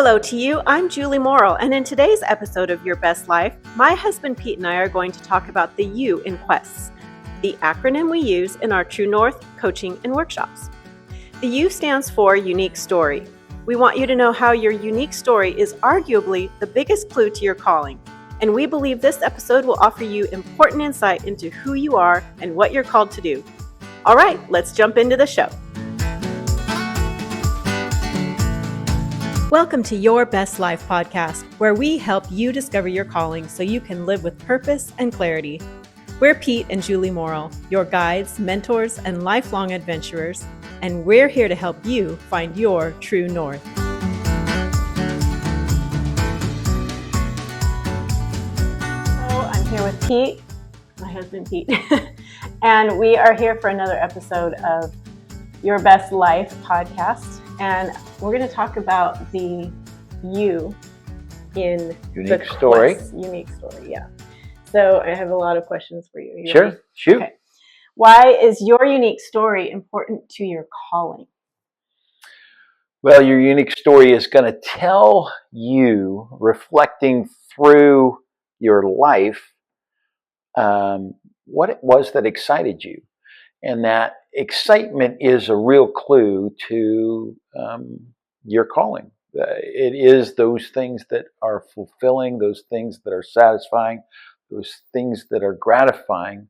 Hello to you, I'm Julie Morrill, and in today's episode of Your Best Life, my husband Pete and I are going to talk about the U in Quests, the acronym we use in our True North coaching and workshops. The U stands for Unique Story. We want you to know how your unique story is arguably the biggest clue to your calling, and we believe this episode will offer you important insight into who you are and what you're called to do. All right, let's jump into the show. Welcome to Your Best Life podcast, where we help you discover your calling so you can live with purpose and clarity. We're Pete and Julie Morrill, your guides, mentors, and lifelong adventurers, and we're here to help you find your true north. So I'm here with Pete, my husband Pete, and we are here for another episode of Your Best Life podcast. And we're going to talk about the U in Unique story. Unique story, yeah. So I have a lot of questions for you. Sure, shoot. Okay. Why is your unique story important to your calling? Well, your unique story is going to tell you, reflecting through your life, what it was that excited you. And that excitement is a real clue to your calling. It is those things that are fulfilling, those things that are satisfying, those things that are gratifying,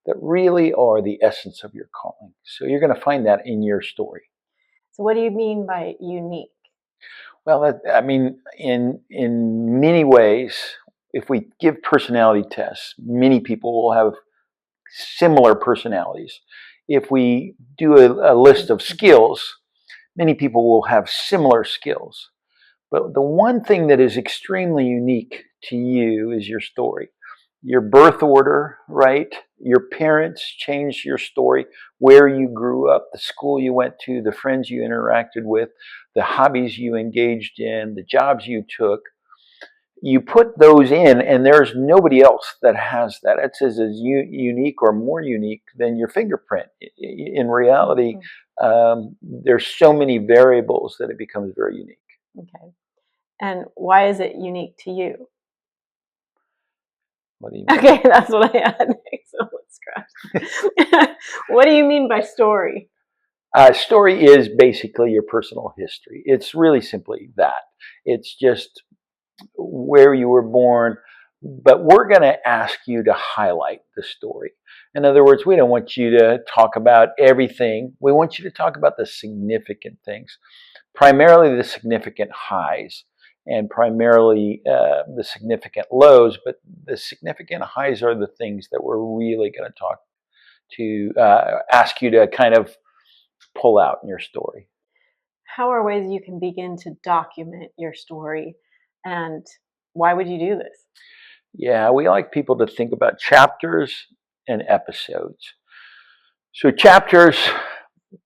that really are the essence of your calling. So you're going to find that in your story. So what do you mean by unique? Well, in many ways, if we give personality tests, many people will have similar personalities. If we do a list of skills, many people will have similar skills. But the one thing that is extremely unique to you is your story. Your birth order, right? Your parents changed your story, where you grew up, the school you went to, the friends you interacted with, the hobbies you engaged in, the jobs you took. You put those in, and there's nobody else that has that. It's as unique or more unique than your fingerprint. In reality, there's so many variables that it becomes very unique. Okay. And why is it unique to you? What do you mean? Okay, that's what I had. So let's scratch. What do you mean by story? Story is basically your personal history. It's really simply that. It's just where you were born, but we're going to ask you to highlight the story. In other words, we don't want you to talk about everything. We want you to talk about the significant things, primarily the significant highs and primarily the significant lows, but the significant highs are the things that we're really going to ask you to kind of pull out in your story. How are ways you can begin to document your story? And why would you do this? Yeah, we like people to think about chapters and episodes. So chapters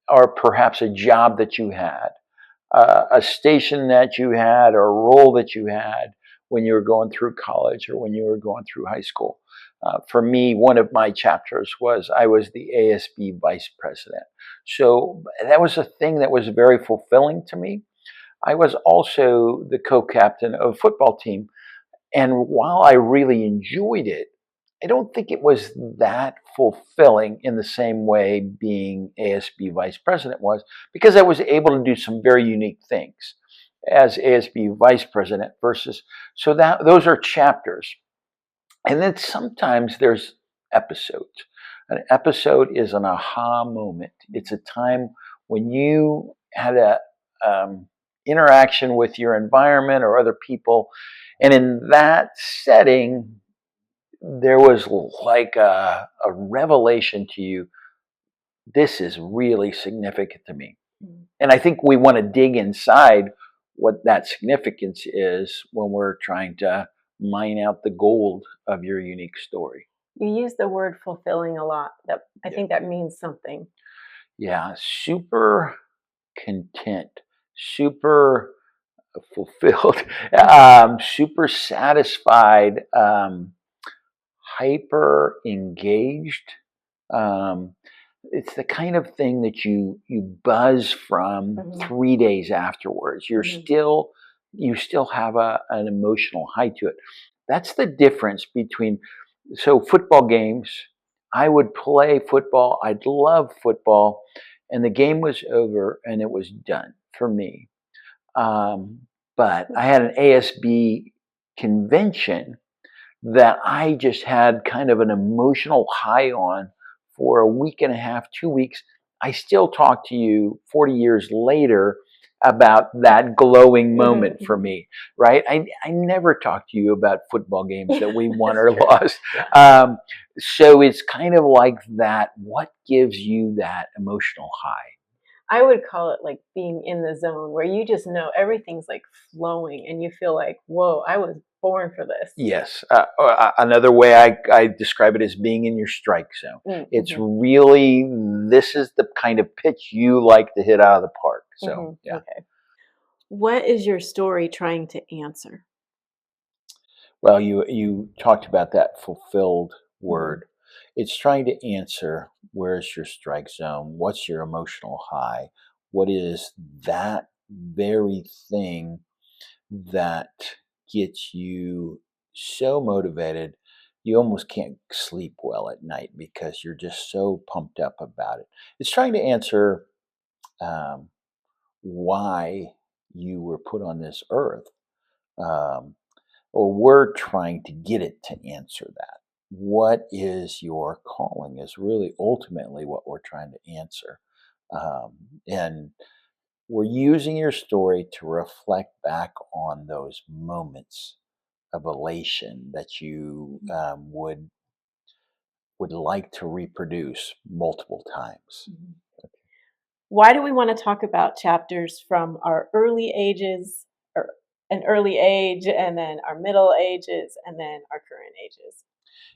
are perhaps a job that you had, a station that you had, or a role that you had when you were going through college or when you were going through high school. For me, one of my chapters was I was the ASB vice president. So that was a thing that was very fulfilling to me. I was also the co-captain of a football team. And while I really enjoyed it, I don't think it was that fulfilling in the same way being ASB vice president was, because I was able to do some very unique things as ASB vice president versus, so that those are chapters. And then sometimes there's episodes. An episode is an aha moment. It's a time when you had a interaction with your environment or other people, and in that setting, there was like a revelation to you. This is really significant to me. And I think we want to dig inside what that significance is when we're trying to mine out the gold of your unique story. You use the word fulfilling a lot. I think that means something. Yeah, super content, super fulfilled, super satisfied, hyper engaged. It's the kind of thing that you buzz from 3 days afterwards. You're still you still have an emotional high to it. That's the difference between, so football games, I would play football, I'd love football, and the game was over and it was done for me. Um, but I had an ASB convention that I just had kind of an emotional high on for a week and a half, 2 weeks. I still talk to you 40 years later about that glowing moment for me, right? I never talk to you about football games that we won or lost. So it's kind of like that. What gives you that emotional high? I would call it like being in the zone where you just know everything's like flowing and you feel like, whoa, I was born for this. Yes. Another way I describe it is being in your strike zone. Mm-hmm. It's really, this is the kind of pitch you like to hit out of the park. So, yeah. Okay. What is your story trying to answer? Well, you talked about that fulfilled word. It's trying to answer, where's your strike zone? What's your emotional high? What is that very thing that gets you so motivated you almost can't sleep well at night because you're just so pumped up about it? It's trying to answer um, why you were put on this earth. Um, or we're trying to get it to answer that. What is your calling is really ultimately what we're trying to answer. And we're using your story to reflect back on those moments of elation that you would like to reproduce multiple times. Why do we want to talk about chapters from our early ages, or an early age, and then our middle ages, and then our current ages?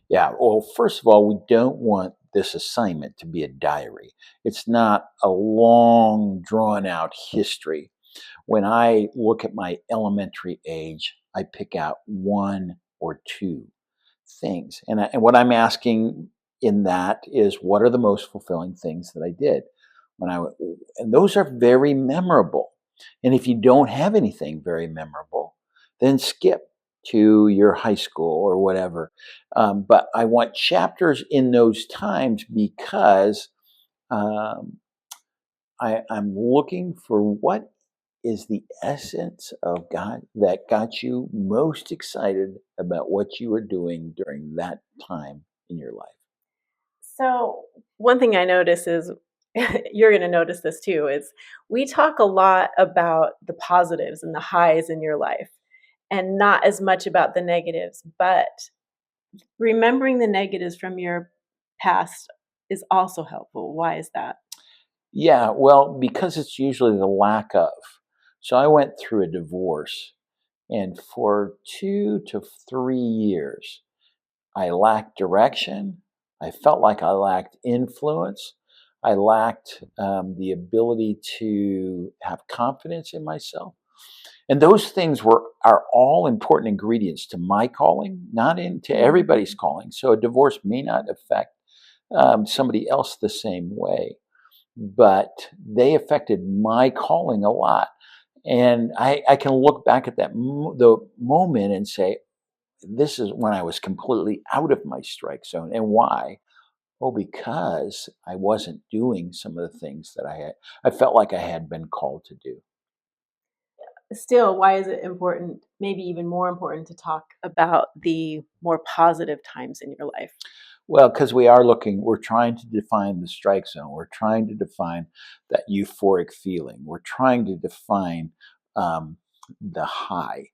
Yeah, well, first of all, we don't want this assignment to be a diary. It's not a long, drawn out history. When I look at my elementary age, I pick out one or two things. And what I'm asking in that is, what are the most fulfilling things that I did when and those are very memorable. And if you don't have anything very memorable, then skip to your high school or whatever. But I want chapters in those times because um, I'm looking for what is the essence of God that got you most excited about what you were doing during that time in your life. So, one thing I notice is you're going to notice this too is we talk a lot about the positives and the highs in your life and not as much about the negatives, but remembering the negatives from your past is also helpful. Why is that? Yeah, well, because it's usually the lack of. So I went through a divorce, and for 2 to 3 years, I lacked direction. I felt like I lacked influence. I lacked the ability to have confidence in myself. And those things are all important ingredients to my calling, not into everybody's calling. So a divorce may not affect somebody else the same way, but they affected my calling a lot. And I can look back at the moment and say, this is when I was completely out of my strike zone. And why? Oh, because I wasn't doing some of the things that I felt like I had been called to do. Still, why is it important, maybe even more important, to talk about the more positive times in your life? Well, because we're trying to define the strike zone. We're trying to define that euphoric feeling. We're trying to define the high,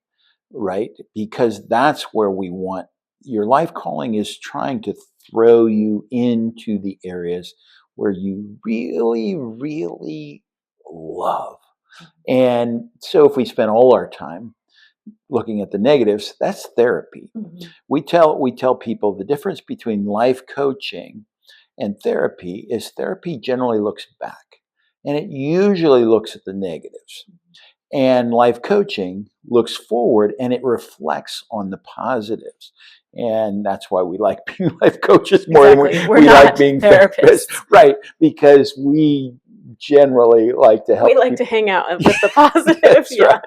right? Because that's where we want your life calling is trying to throw you into the areas where you really, really love. And so if we spend all our time looking at the negatives, that's therapy. We tell people the difference between life coaching and therapy generally looks back, and it usually looks at the negatives. And life coaching looks forward and it reflects on the positives. And that's why we like being life coaches more than we like being therapists. Right, because we generally like to help We like to hang out with the positives. Right.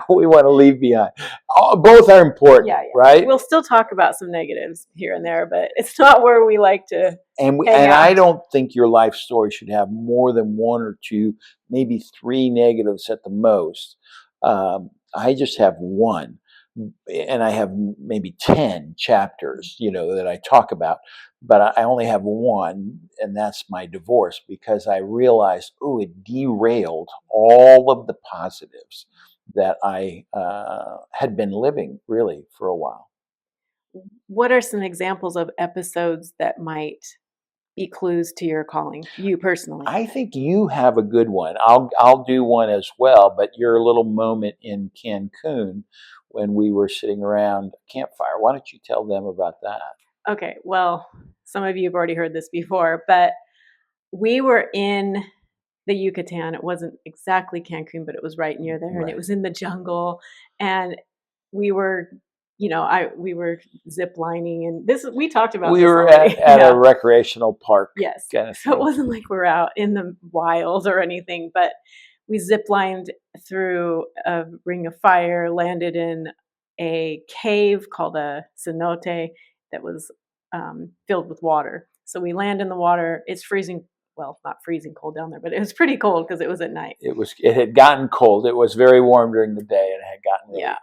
we want to leave behind. Both are important, right? We'll still talk about some negatives here and there, but it's not where we like to hang out. I don't think your life story should have more than one or two, maybe three negatives at the most. I just have one, and I have maybe 10 chapters, that I talk about, but I only have one, and that's my divorce, because I realized, it derailed all of the positives that I had been living really for a while. What are some examples of episodes that might be clues to your calling, you personally? I think you have a good one. I'll do one as well, but your little moment in Cancun when we were sitting around a campfire, why don't you tell them about that? Okay, well, some of you have already heard this before, but we were in the Yucatan. It wasn't exactly Cancun, but it was right near there, and it was in the jungle, and we were we were zip lining, and we talked about we this were already. at a recreational park. Yes. So it wasn't like we're out in the wild or anything, but we zip lined through a ring of fire, landed in a cave called a cenote that was filled with water. So we land in the water. It's freezing. Well, not freezing cold down there, but it was pretty cold because it was at night. It had gotten cold. It was very warm during the day, and it had gotten really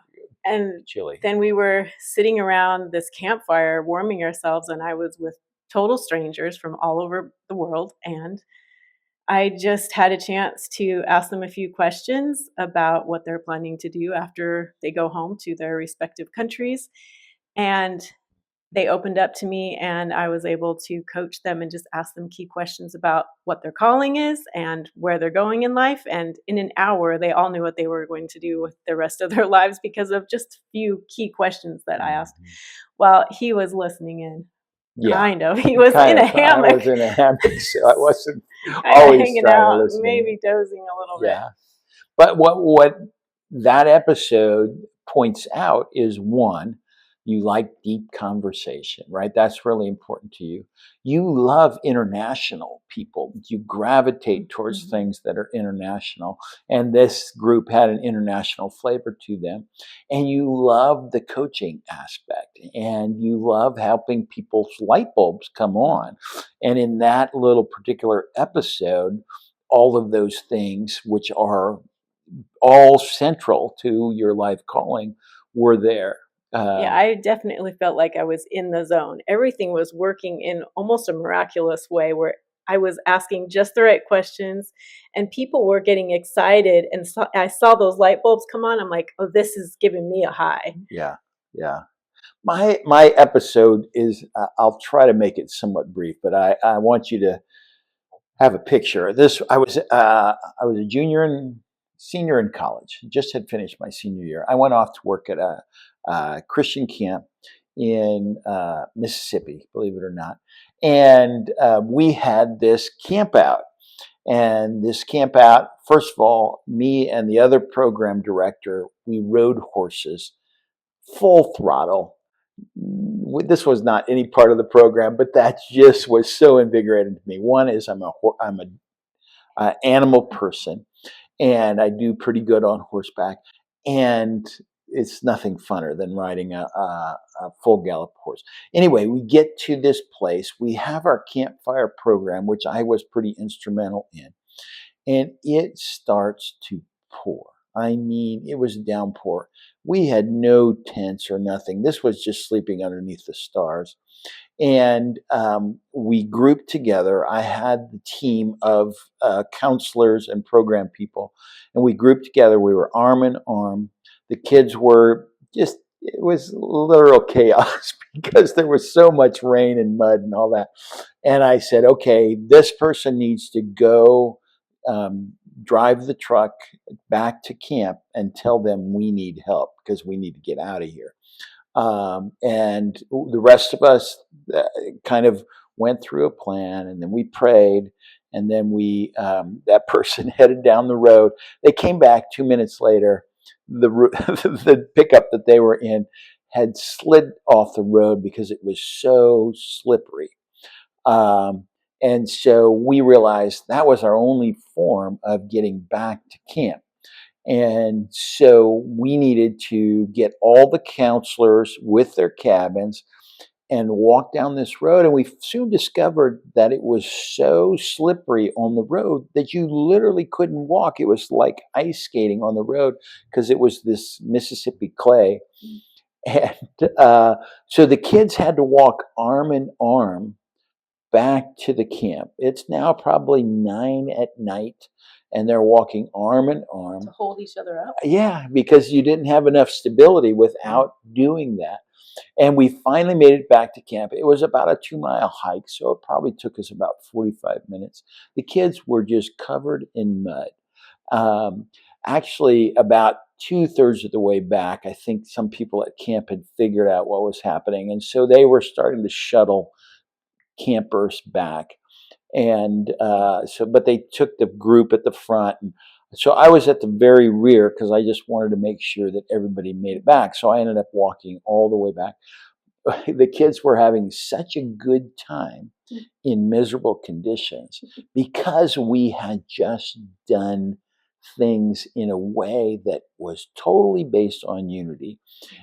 and chilly. Then we were sitting around this campfire warming ourselves, and I was with total strangers from all over the world, and I just had a chance to ask them a few questions about what they're planning to do after they go home to their respective countries. And they opened up to me, and I was able to coach them and just ask them key questions about what their calling is and where they're going in life. And in an hour, they all knew what they were going to do with the rest of their lives because of just a few key questions that I asked. Well, he was listening in. Yeah, kind of. He was in a hammock. I was in a hammock, so I wasn't always hanging trying out, to listen. maybe dozing a little bit. But what that episode points out is, one, you like deep conversation, right? That's really important to you. You love international people. You gravitate towards things that are international. And this group had an international flavor to them. And you love the coaching aspect. And you love helping people's light bulbs come on. And in that little particular episode, all of those things, which are all central to your life calling, were there. I definitely felt like I was in the zone. Everything was working in almost a miraculous way where I was asking just the right questions and people were getting excited. And I saw those light bulbs come on. I'm like, oh, this is giving me a high. Yeah. My episode is, I'll try to make it somewhat brief, but I want you to have a picture. I was a senior in college. Just had finished my senior year. I went off to work at a Christian camp in Mississippi, believe it or not. And we had this camp out. And this camp out, first of all, me and the other program director, we rode horses full throttle. This was not any part of the program, but that just was so invigorating to me. One is I'm a animal person, and I do pretty good on horseback, and it's nothing funner than riding a full gallop horse. Anyway, we get to this place. We have our campfire program, which I was pretty instrumental in, and it starts to pour. I mean, it was downpour. We had no tents or nothing. This was just sleeping underneath the stars. And we grouped together. I had the team of counselors and program people, and we grouped together. We were arm in arm. The kids were just, it was literal chaos because there was so much rain and mud and all that. And I said, okay, this person needs to go drive the truck back to camp and tell them we need help because we need to get out of here. And the rest of us kind of went through a plan, and then we prayed, and then that person headed down the road. They came back 2 minutes later. The pickup that they were in had slid off the road because it was so slippery. And so we realized that was our only form of getting back to camp. And so we needed to get all the counselors with their cabins and walk down this road. And we soon discovered that it was so slippery on the road that you literally couldn't walk. It was like ice skating on the road because it was this Mississippi clay. And so the kids had to walk arm in arm back to the camp. It's now probably 9 p.m, and they're walking arm in arm to hold each other up. Yeah, because you didn't have enough stability without doing that. And we finally made it back to camp. It was about a 2-mile hike, so it probably took us about 45 minutes. The kids were just covered in mud. Um, Actually, about 2/3 of the way back, I think some people at camp had figured out what was happening. And so they were starting to shuttle campers back. And but they took the group at the front. And so I was at the very rear because I just wanted to make sure that everybody made it back. So I ended up walking all the way back. The kids were having such a good time in miserable conditions because we had just done things in a way that was totally based on unity.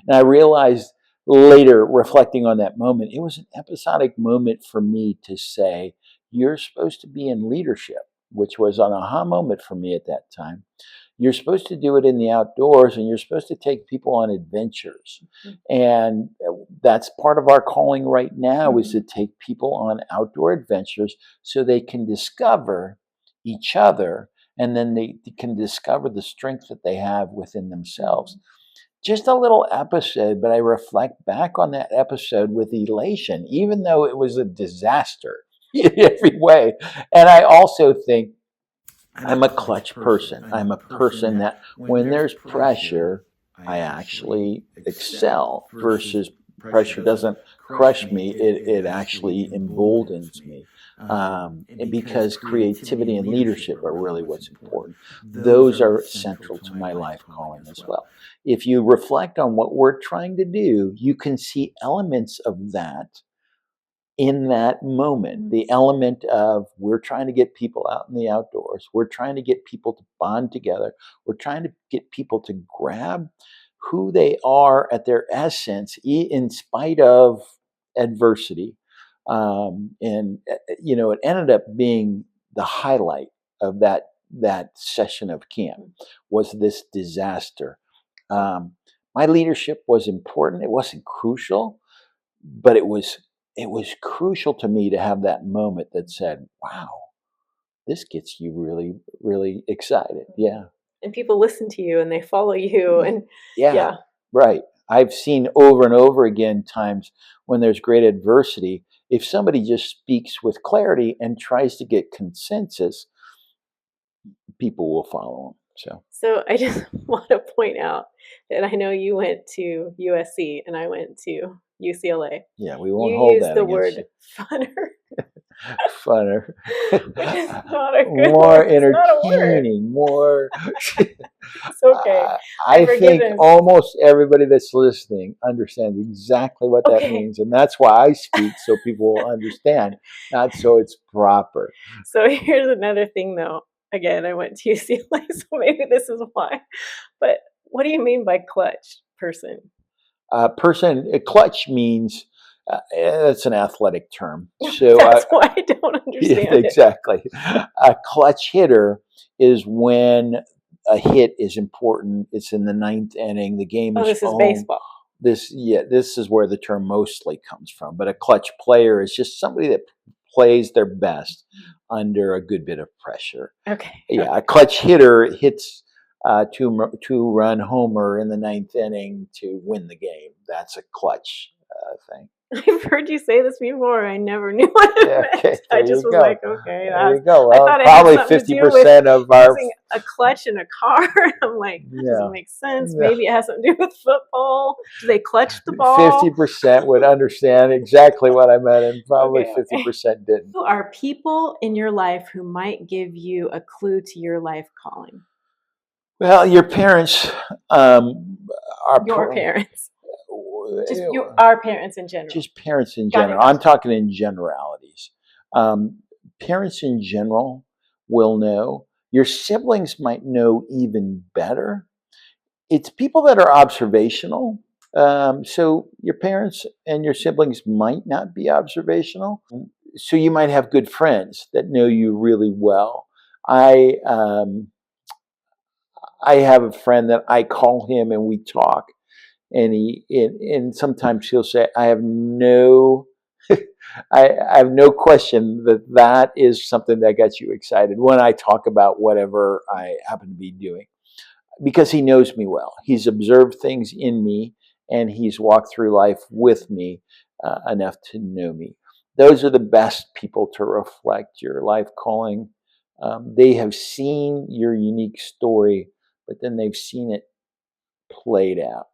And I realized later, reflecting on that moment, it was an episodic moment for me to say, you're supposed to be in leadership, which was an aha moment for me at that time. You're supposed to do it in the outdoors, and you're supposed to take people on adventures. And that's part of our calling right now, is to take people on outdoor adventures so they can discover each other, and then they can discover the strength that they have within themselves. Just a little episode, but I reflect back on that episode with elation, even though it was a disaster in every way. And I also think I'm a clutch person. I'm a person that when there's pressure, I actually excel, versus pressure doesn't crush me. It actually emboldens me. Because creativity and leadership are really what's important. Those are central to my life calling as well. If you reflect on what we're trying to do, you can see elements of that in that moment. The element of, we're trying to get people out in the outdoors, we're trying to get people to bond together, we're trying to get people to grab who they are at their essence in spite of adversity. And it ended up being the highlight of that session of camp was this disaster. My leadership was important. It wasn't crucial, but it was crucial to me to have that moment that said, wow, this gets you really, really excited. Yeah. And people listen to you and they follow you. And Yeah. Right. I've seen over and over again times when there's great adversity, if somebody just speaks with clarity and tries to get consensus, people will follow them. So I just want to point out that I know you went to USC and I went to UCLA. Yeah, we won't You hold used that the against word you. funner, Funner. which is not a good More word. It's not a word. entertaining, more. It's okay. I think forgiven. almost everybody that's listening understands exactly what that Okay. means. And that's why I speak, so people will understand, not so it's proper. So here's another thing, though. Again, I went to UCLA, so maybe this is why. But what do you mean by clutch person? Clutch means it's an athletic term. So That's why I don't understand it. exactly. A clutch hitter is when a hit is important. It's in the 9th inning. The game is this is home. baseball. This is where the term mostly comes from. But a clutch player is just somebody that plays their best under a good bit of pressure. Okay. Yeah, a clutch hitter hits two-run homer in the 9th inning to win the game. That's a clutch thing. I've heard you say this before. I never knew what it meant. I just was like, okay. There you go. Well, I thought probably it had something to do 50% of our using a clutch in a car. I'm like, that doesn't make sense. Yeah. Maybe it has something to do with football. Do they clutch the ball? 50% would understand exactly what I meant, and probably 50% didn't. Who are people in your life who might give you a clue to your life calling? Well, your parents are your parents. Just our parents in general. Just parents in general. I'm talking in generalities. Parents in general will know Your siblings might know even better. It's people that are observational. So your parents and your siblings might not be observational. So you might have good friends that know you really well. I um, I have a friend that I call him and we talk, and and sometimes he'll say, "I have no." I have no question that that is something that gets you excited when I talk about whatever I happen to be doing, because he knows me well. He's observed things in me, and he's walked through life with me enough to know me. Those are the best people to reflect your life calling. They have seen your unique story, but then they've seen it played out.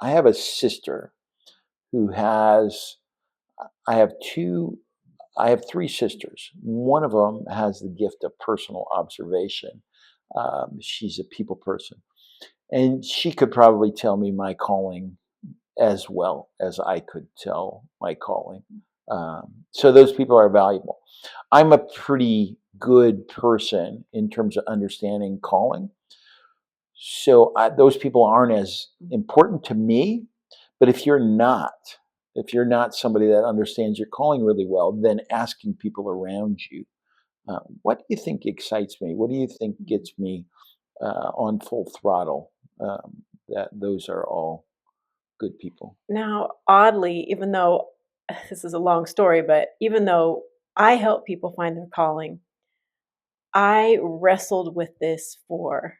I have a sister who has, I have two, I have three sisters. One of them has the gift of personal observation. She's a people person. And she could probably tell me my calling as well as I could tell my calling. So those people are valuable. I'm a pretty good person in terms of understanding calling. So those people aren't as important to me. But if you're not somebody that understands your calling really well, then asking people around you, what do you think excites me? What do you think gets me on full throttle? That those are all good people. Now, oddly, even though this is a long story, but even though I help people find their calling, I wrestled with this for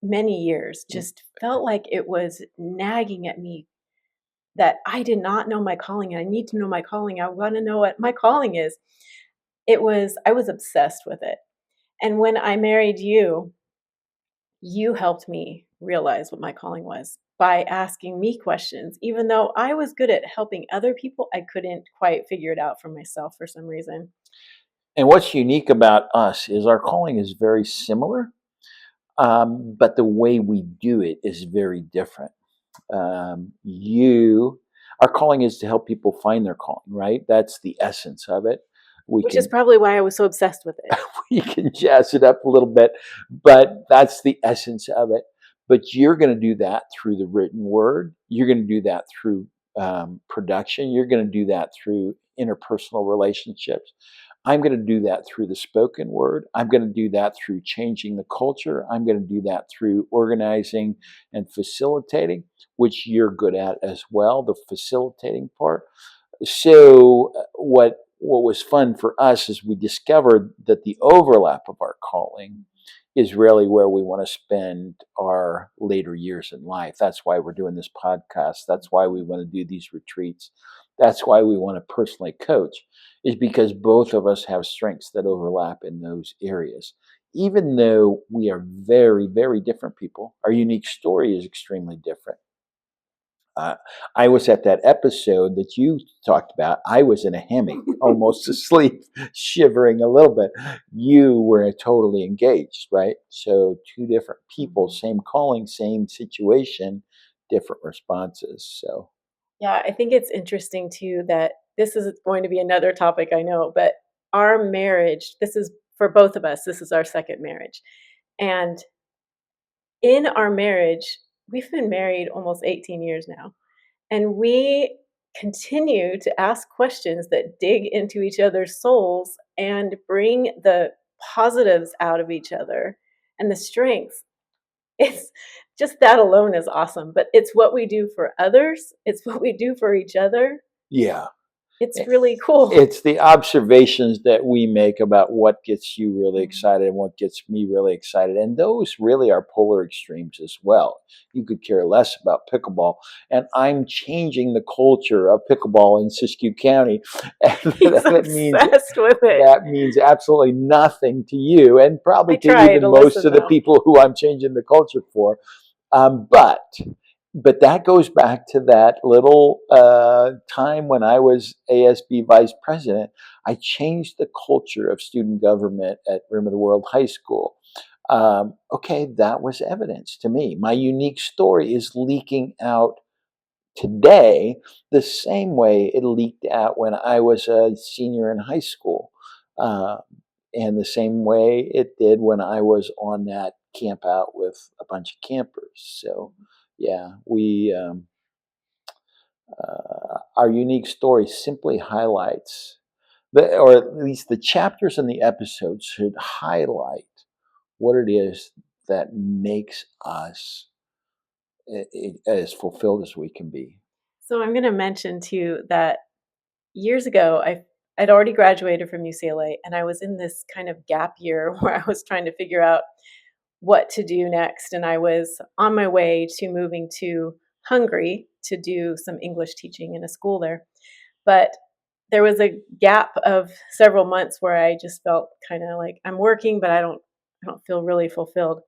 many years, just felt like it was nagging at me that I did not know my calling. I need to know my calling. I want to know what my calling is. I was obsessed with it. And when I married you, you helped me realize what my calling was by asking me questions. Even though I was good at helping other people, I couldn't quite figure it out for myself for some reason. And what's unique about us is our calling is very similar, but the way we do it is very different. You, our calling is to help people find their calling, right? That's the essence of it. We Which is can probably why I was so obsessed with it. we can jazz it up a little bit, but that's the essence of it. But you're going to do that through the written word. You're going to do that through production. You're going to do that through interpersonal relationships. I'm going to do that through the spoken word. I'm going to do that through changing the culture. I'm going to do that through organizing and facilitating, which you're good at as well, the facilitating part. So what was fun for us is we discovered that the overlap of our calling is really where we want to spend our later years in life. That's why we're doing this podcast. That's why we want to do these retreats. That's why we want to personally coach, is because both of us have strengths that overlap in those areas. Even though we are very, very different people, our unique story is extremely different. Uh, I was at that episode that you talked about. I was in a hammock, almost asleep, shivering a little bit. You were totally engaged, right? So, two different people, same calling, same situation, different responses. So, Yeah, I think it's interesting too that this is going to be another topic I know, but our marriage, this is for both of us, this is our second marriage. And in our marriage, we've been married almost 18 years now, and we continue to ask questions that dig into each other's souls and bring the positives out of each other and the strengths. It's just that alone is awesome, but it's what we do for others, it's what we do for each other. yeah, It's really cool. it's the observations that we make about what gets you really excited and what gets me really excited. And those really are polar extremes as well. You could care less about pickleball. And I'm changing the culture of pickleball in Siskiyou County. And He's means obsessed with it. that means absolutely nothing to you, and probably I to try to even most listen of the though. people who I'm changing the culture for. But that goes back to that little time when I was ASB vice president. I changed the culture of student government at Rim of the World High School. Okay, that was evidence to me. My unique story is leaking out today the same way it leaked out when I was a senior in high school. Uh, And the same way it did when I was on that camp out with a bunch of campers. So, yeah, our unique story simply highlights, or at least the chapters in the episodes should highlight what it is that makes us as fulfilled as we can be. So I'm going to mention too that years ago, I'd already graduated from UCLA, and I was in this kind of gap year where I was trying to figure out what to do next. And I was on my way to moving to Hungary to do some English teaching in a school there. But there was a gap of several months where I just felt kind of like I'm working, but I don't feel really fulfilled.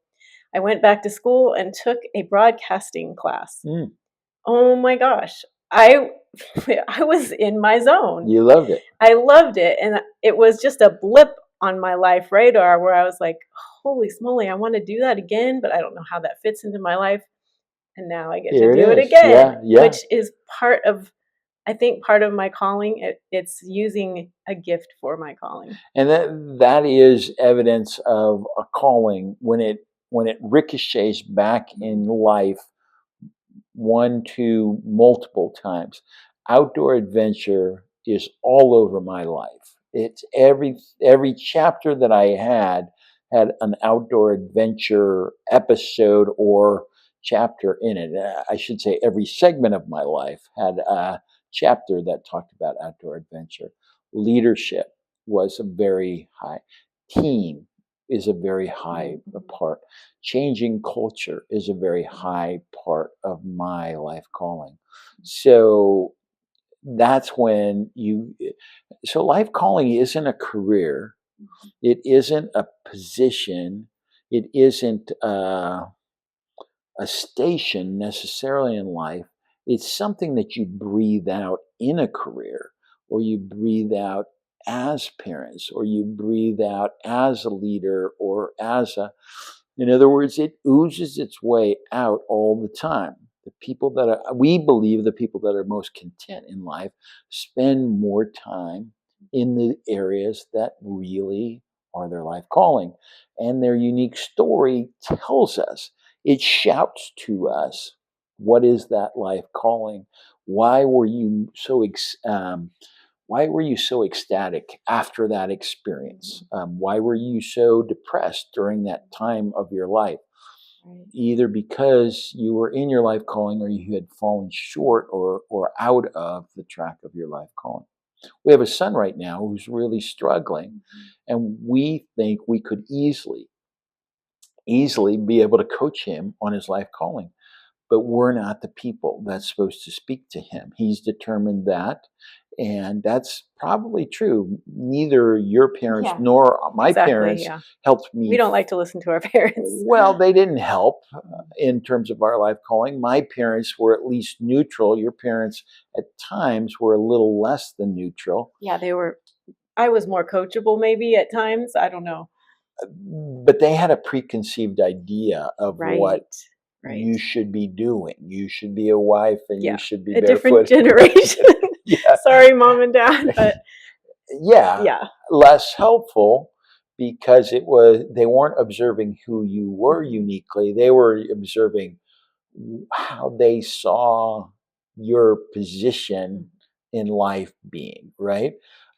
I went back to school and took a broadcasting class. Mm. Oh my gosh. I I was in my zone. You loved it. I loved it, and it was just a blip on my life radar where I was like, "Holy smoly, I want to do that again, but I don't know how that fits into my life." And now I get Here to do it it is. again, Yeah. which is part of, I think, part of my calling. It's using a gift for my calling. And that is evidence of a calling when it ricochets back in life one to multiple times. Outdoor adventure is all over my life. It's every chapter that I had an outdoor adventure episode or chapter in it. I should say every segment of my life had a chapter that talked about outdoor adventure. Leadership was a very high. Team is a very high part. Changing culture is a very high part of my life calling. So that's when so life calling isn't a career, it isn't a position, it isn't a station necessarily in life. It's something that you breathe out in a career, or you breathe out as parents, or you breathe out as a leader, or in other words, it oozes its way out all the time. We believe the people that are most content in life spend more time in the areas that really are their life calling. And their unique story tells us, it shouts to us, what is that life calling? Why were you so why were you so ecstatic after that experience? Why were you so depressed during that time of your life? Right. Either because you were in your life calling or you had fallen short or out of the track of your life calling. We have a son right now who's really struggling, and we think we could easily be able to coach him on his life calling. But we're not the people that's supposed to speak to him. He's determined that. And that's probably true. Neither your parents nor my parents helped me. We don't like to listen to our parents. Well, they didn't help in terms of our life calling. My parents were at least neutral. Your parents at times were a little less than neutral. Yeah, they were. I was more coachable maybe at times. I don't know. But they had a preconceived idea of what Right. you should be doing. You should be a wife, and you should be a barefoot. Different generation. Sorry, mom and dad, but yeah, less helpful, because they weren't observing who you were uniquely. They were observing how they saw your position in life being, right?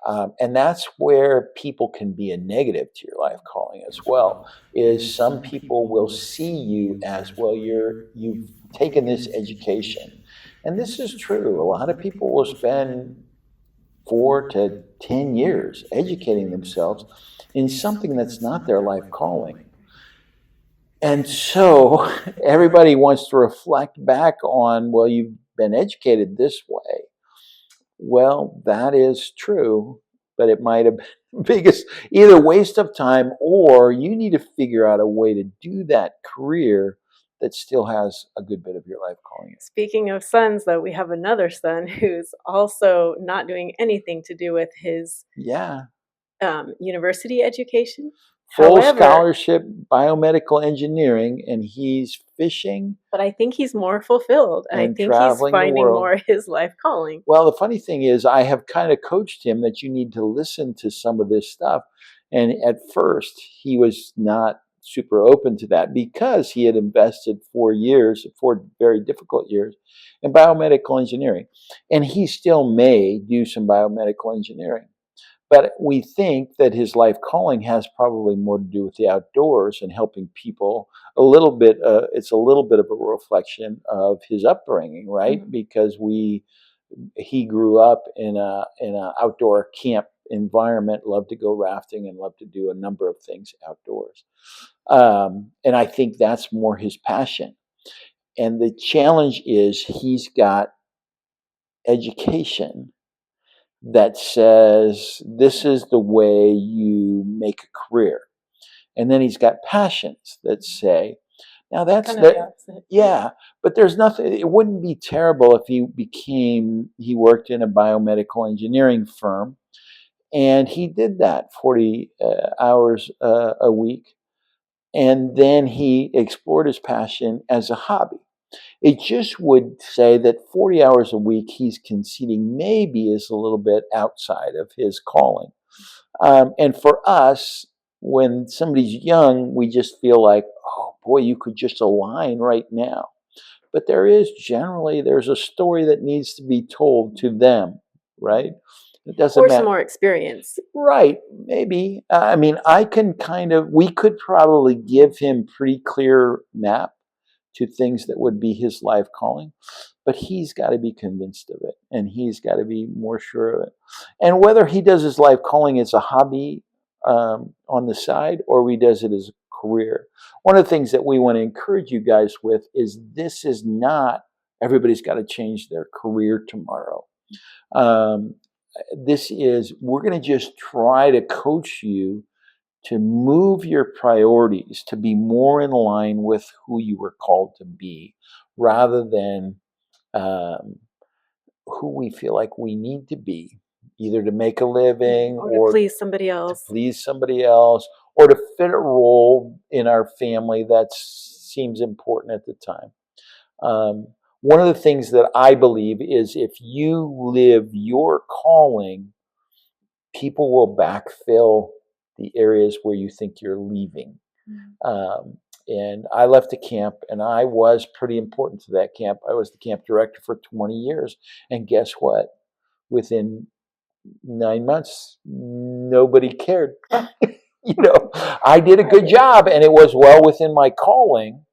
And that's where people can be a negative to your life calling as well. Is some people will see you as, well, you've taken this education, and this is true. A lot of people will spend 4 to 10 years educating themselves in something that's not their life calling. And so everybody wants to reflect back on, well, you've been educated this way. Well, that is true, but it might have been biggest either waste of time, or you need to figure out a way to do that career that still has a good bit of your life calling. Speaking of sons, though, we have another son who's also not doing anything to do with his university education. Full scholarship biomedical engineering, and he's fishing. But I think he's more fulfilled, and I think he's finding more his life calling. Well, the funny thing is, I have kind of coached him that you need to listen to some of this stuff, And at first, he was not super open to that because he had invested 4 years, 4 very difficult years, in biomedical engineering. And he still may do some biomedical engineering. But we think that his life calling has probably more to do with the outdoors and helping people. A little bit, it's a little bit of a reflection of his upbringing, right? Mhm. Because he grew up in a outdoor camp environment, loved to go rafting and loved to do a number of things outdoors. And I think that's more his passion. And the challenge is he's got education that says this is the way you make a career. And then he's got passions that say, now that's Kind of the that, opposite. yeah, but there's nothing, it wouldn't be terrible if he worked in a biomedical engineering firm and he did that 40 hours a week. And then he explored his passion as a hobby. It just would say that 40 hours a week he's conceding maybe is a little bit outside of his calling. And for us, when somebody's young, we just feel like, oh boy, you could just align right now. But there's a story that needs to be told to them, right? It doesn't Or some matter. more experience. Right, maybe. I mean, we could probably give him pretty clear map to things that would be his life calling, but he's got to be convinced of it and he's got to be more sure of it. And whether he does his life calling as a hobby on the side or he does it as a career, one of the things that we want to encourage you guys with is this is not everybody's got to change their career tomorrow. Um, we're going to just try to coach you to move your priorities to be more in line with who you were called to be rather than um, who we feel like we need to be, either to make a living Or to or please somebody to else. please somebody else or to fit a role in our family that seems important at the time. One of the things that I believe is if you live your calling, people will backfill the areas where you think you're leaving. Um, and I left the camp, and I was pretty important to that camp. I was the camp director for 20 years. And guess what? Within 9 months, nobody cared. I did a good job, and it was well within my calling.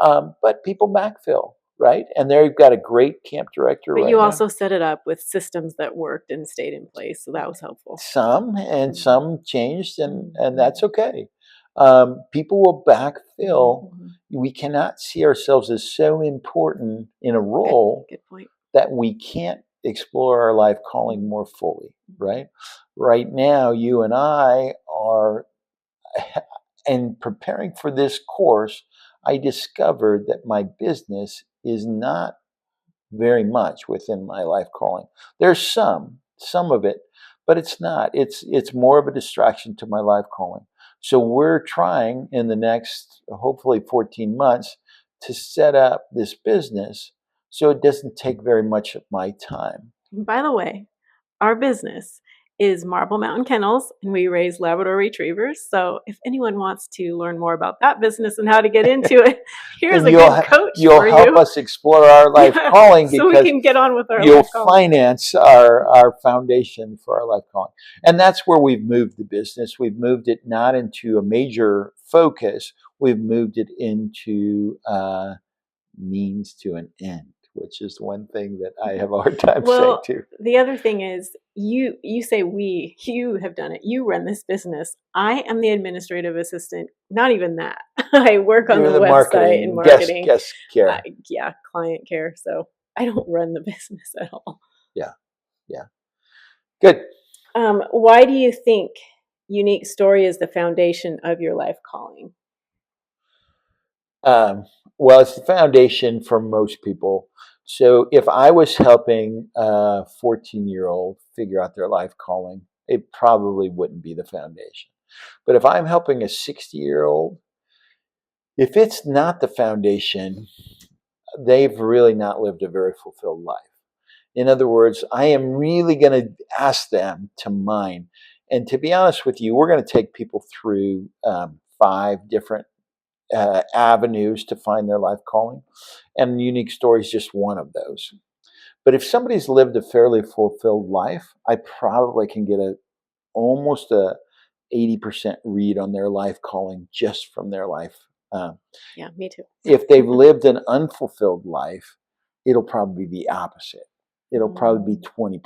But people backfill, right? And there you've got a great camp director But right you now. also set it up with systems that worked and stayed in place, so that was helpful. Some and Mhm. some changed, and that's okay. People will backfill. We cannot see ourselves as so important in a role Good point. that we can't explore our life calling more fully, right? Right now, you and I are, and preparing for this course, I discovered that my business is not very much within my life calling. There's some of it, but it's not. It's more of a distraction to my life calling. So we're trying in the next hopefully 14 months to set up this business so it doesn't take very much of my time. By the way, our business is Marble Mountain Kennels, and we raise Labrador Retrievers. So if anyone wants to learn more about that business and how to get into it, here's And a good coach you'll for help you. us explore our life Yeah, calling so we because can get on with our you'll life calling. finance our foundation for our life calling. And that's where we've moved the business. We've moved it not into a major focus, we've moved it into means to an end, which is one thing that I have a hard time saying Well, too. the other thing is you say you have done it. You run this business. I am the administrative assistant. Not even that. I work on You're the the website and marketing, marketing. guest care. Yeah, client care. So I don't run the business at all. Yeah, yeah. Good. Why do you think unique story is the foundation of your life calling? Um, well, it's the foundation for most people. So if I was helping a 14-year-old figure out their life calling, it probably wouldn't be the foundation. But if I'm helping a 60-year-old, if it's not the foundation, they've really not lived a very fulfilled life. In other words, I am really going to ask them to mine. And to be honest with you, we're going to take people through 5 different avenues to find their life calling. And Unique Story is just one of those. But if somebody's lived a fairly fulfilled life, I probably can get almost a 80% read on their life calling just from their life. Yeah, me too. If they've lived an unfulfilled life, it'll probably be the opposite. It'll probably be 20%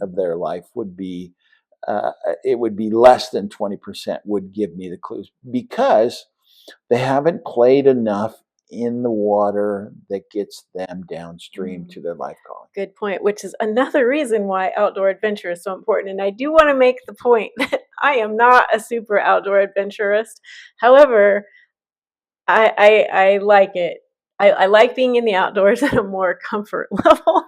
of their life would be, it would be less than 20% would give me the clues, because they haven't played enough in the water that gets them downstream to their life calling. Good point, which is another reason why outdoor adventure is so important. And I do want to make the point that I am not a super outdoor adventurist. However, I like it. I like being in the outdoors at a more comfort level.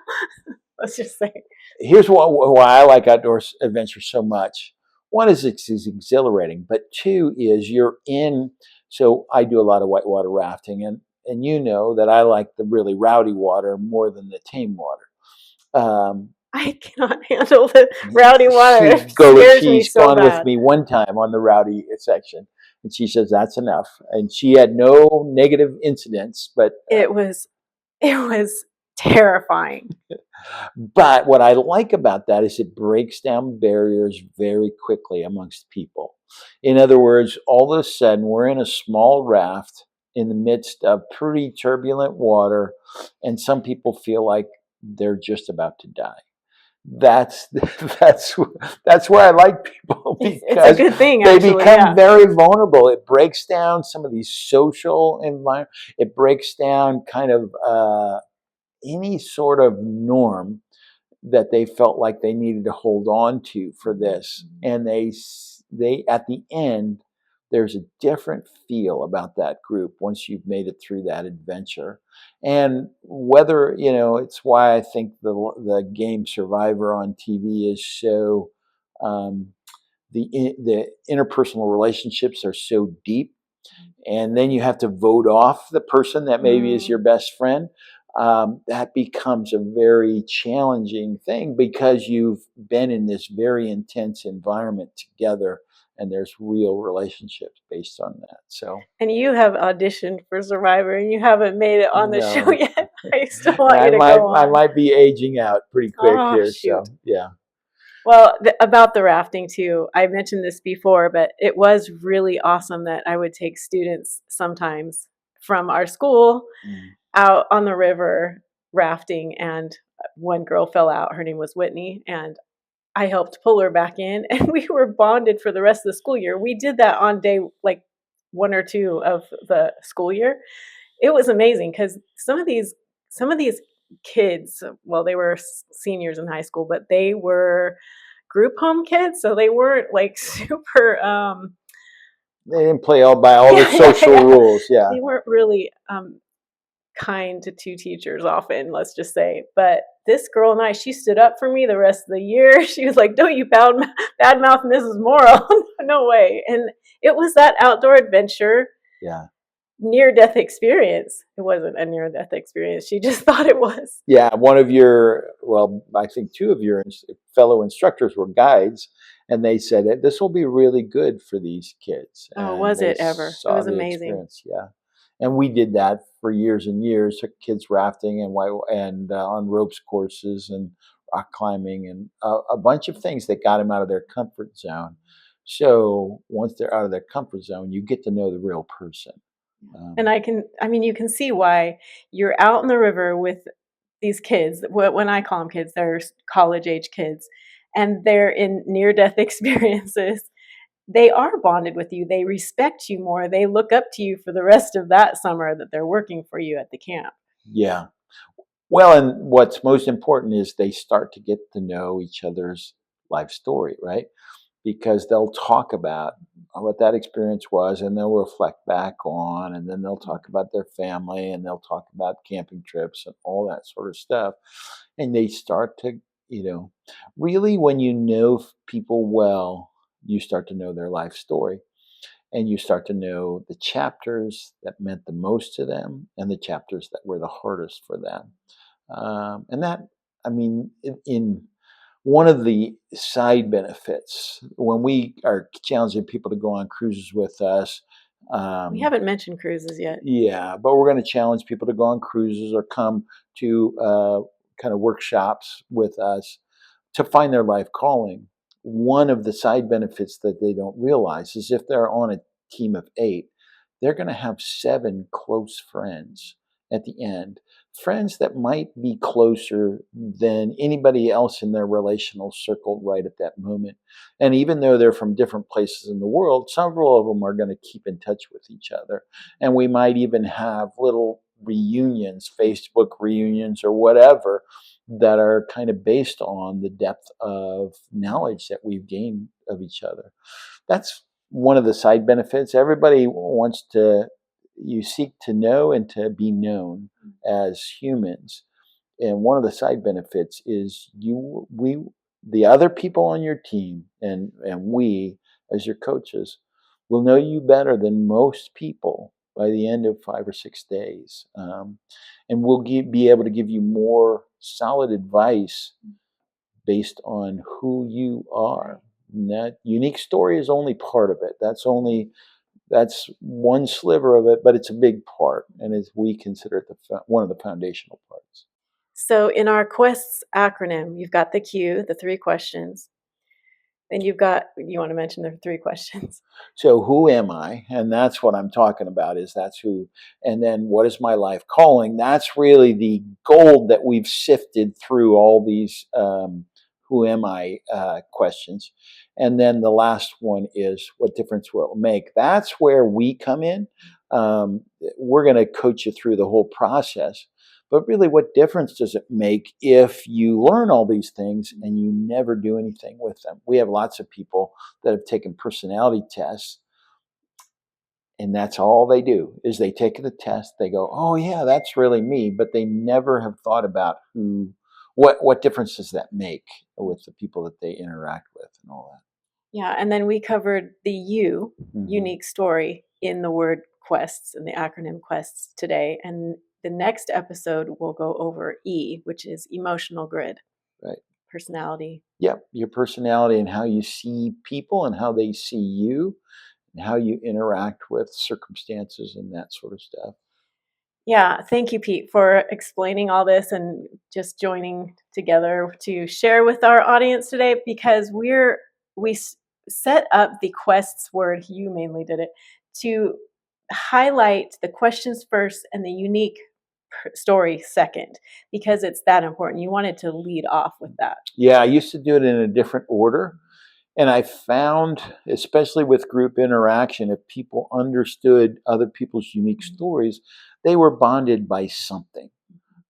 Let's just say. Here's why I like outdoor adventure so much. One is it's exhilarating, but two is you're in. So I do a lot of whitewater rafting, and you know that I like the really rowdy water more than the tame water. I cannot handle the rowdy water. It scares me She's so gone bad. with me one time on the rowdy section, and she says that's enough. And she had no negative incidents, but it was terrifying. But what I like about that is it breaks down barriers very quickly amongst people. In other words, all of a sudden we're in a small raft in the midst of pretty turbulent water, and some people feel like they're just about to die. That's that's where I like people, because it's a good thing, they actually, become very vulnerable. It breaks down some of these social environment. It breaks down kind of any sort of norm that they felt like they needed to hold on to for this. And they at the end, there's a different feel about that group once you've made it through that adventure. And whether, it's why I think the game Survivor on TV is so, the interpersonal relationships are so deep, and then you have to vote off the person that maybe is your best friend. That becomes a very challenging thing, because you've been in this very intense environment together, and there's real relationships based on that. So, and you have auditioned for Survivor, and you haven't made it on the show no, yet. I still want you to go on. I might be aging out pretty quick here. Shoot. So, yeah. Well, about the rafting too, I mentioned this before, but it was really awesome that I would take students sometimes from our school out on the river rafting, and one girl fell out. Her name was Whitney, and I helped pull her back in, and we were bonded for the rest of the school year. We did that on day like 1 or 2 of the school year. It was amazing, because some of these kids, well, they were seniors in high school, but they were group home kids, so they weren't like super They didn't play by all the social rules. Yeah. They weren't really kind to teachers often, let's just say. But this girl and she stood up for me the rest of the year. She was like, "Don't you badmouth Mrs. Morrow." No way. And it was that outdoor adventure. Yeah. Near-death experience. It wasn't a near-death experience. She just thought it was. Yeah, I think 2 of your fellow instructors were guides, and they said this will be really good for these kids. Oh, and was they it ever? It saw was the amazing. experience. Yeah, and we did that for years and years. Took kids rafting and on ropes courses and rock climbing and a bunch of things that got them out of their comfort zone. So once they're out of their comfort zone, you get to know the real person. And you can see why you're out in the river with these kids. When I call them kids, they're college age kids, and they're in near death experiences. They are bonded with you. They respect you more. They look up to you for the rest of that summer that they're working for you at the camp. Yeah. Well, and what's most important is they start to get to know each other's life story, right? Because they'll talk about what that experience was, and they'll reflect back on, and then they'll talk about their family, and they'll talk about camping trips and all that sort of stuff. And they start to, really, when you know people well, you start to know their life story, and you start to know the chapters that meant the most to them and the chapters that were the hardest for them. And that, I mean, in One of the side benefits when we are challenging people to go on cruises with us, We haven't mentioned cruises yet. yeah, but we're going to challenge people to go on cruises or come to kind of workshops with us to find their life calling. One of the side benefits that they don't realize is if they're on a team of 8, they're going to have 7 close friends at the end. Friends that might be closer than anybody else in their relational circle right at that moment. And even though they're from different places in the world, several of them are going to keep in touch with each other. And we might even have little reunions, Facebook reunions or whatever, that are kind of based on the depth of knowledge that we've gained of each other. That's one of the side benefits. Everybody wants to, you seek to know and to be known as humans. And one of the side benefits is the other people on your team and we as your coaches will know you better than most people by the end of 5 or 6 days. And we'll be able to give you more solid advice based on who you are. And that unique story is only part of it. That's one sliver of it, but it's a big part, and we consider it one of the foundational parts. So in our quests acronym, you've got the Q, the 3 questions. Then you want to mention the 3 questions. So who am I? And that's what I'm talking about, is that's who. And then what is my life calling? That's really the gold that we've sifted through all these who am I questions. And then the last one is what difference will it make? That's where we come in. We're going to coach you through the whole process. But really, what difference does it make if you learn all these things and you never do anything with them? We have lots of people that have taken personality tests, and that's all they do is they take the test. They go, "Oh yeah, that's really me," but they never have thought about what difference does that make with the people that they interact with and all that. Yeah, and then we covered the U, unique story, in the word quests and the acronym quests today. And the next episode we'll go over E, which is emotional grid. Right. Personality. Yep, your personality and how you see people and how they see you and how you interact with circumstances and that sort of stuff. Yeah, thank you, Pete, for explaining all this and just joining together to share with our audience today, because we set up the quests word, you mainly did it, to highlight the questions first and the unique story second, because it's that important. You wanted to lead off with that. Yeah, I used to do it in a different order. And I found, especially with group interaction, if people understood other people's unique stories, they were bonded by something.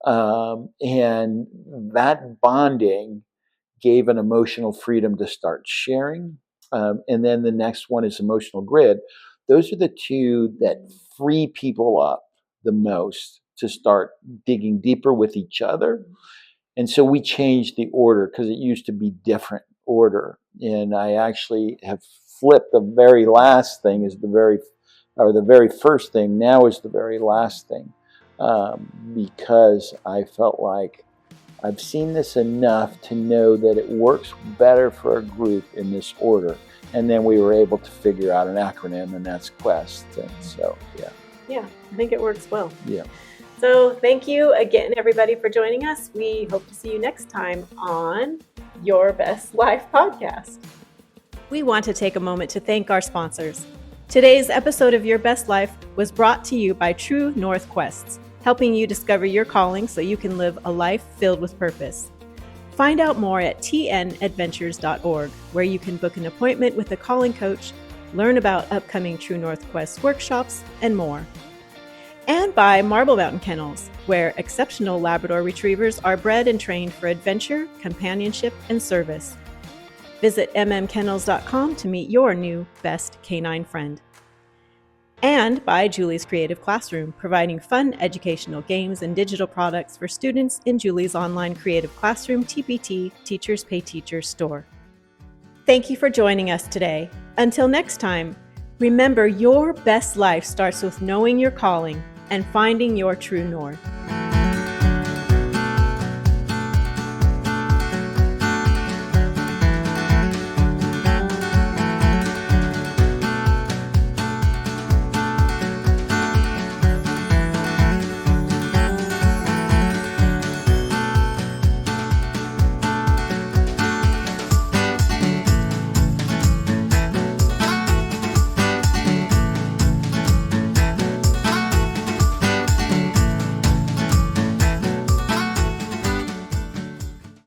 And that bonding gave an emotional freedom to start sharing. And then the next one is emotional grid. Those are the 2 that free people up the most to start digging deeper with each other. And so we changed the order because it used to be different order. And I actually have flipped the very last thing is the very first thing now is the very last thing, because I felt like I've seen this enough to know that it works better for a group in this order. And then we were able to figure out an acronym, and that's QUEST. And so, yeah. Yeah, I think it works well. Yeah. So thank you again, everybody, for joining us. We hope to see you next time on Your Best Life podcast. We want to take a moment to thank our sponsors. Today's episode of Your Best Life was brought to you by True North Quests, helping you discover your calling so you can live a life filled with purpose. Find out more at tnadventures.org, where you can book an appointment with a calling coach, learn about upcoming True North Quest workshops, and more. And by Marble Mountain Kennels, where exceptional Labrador Retrievers are bred and trained for adventure, companionship, and service. Visit mmkennels.com to meet your new best canine friend. And by Julie's Creative Classroom, providing fun educational games and digital products for students in Julie's online Creative Classroom TPT Teachers Pay Teachers store. Thank you for joining us today. Until next time, remember your best life starts with knowing your calling and finding your true north.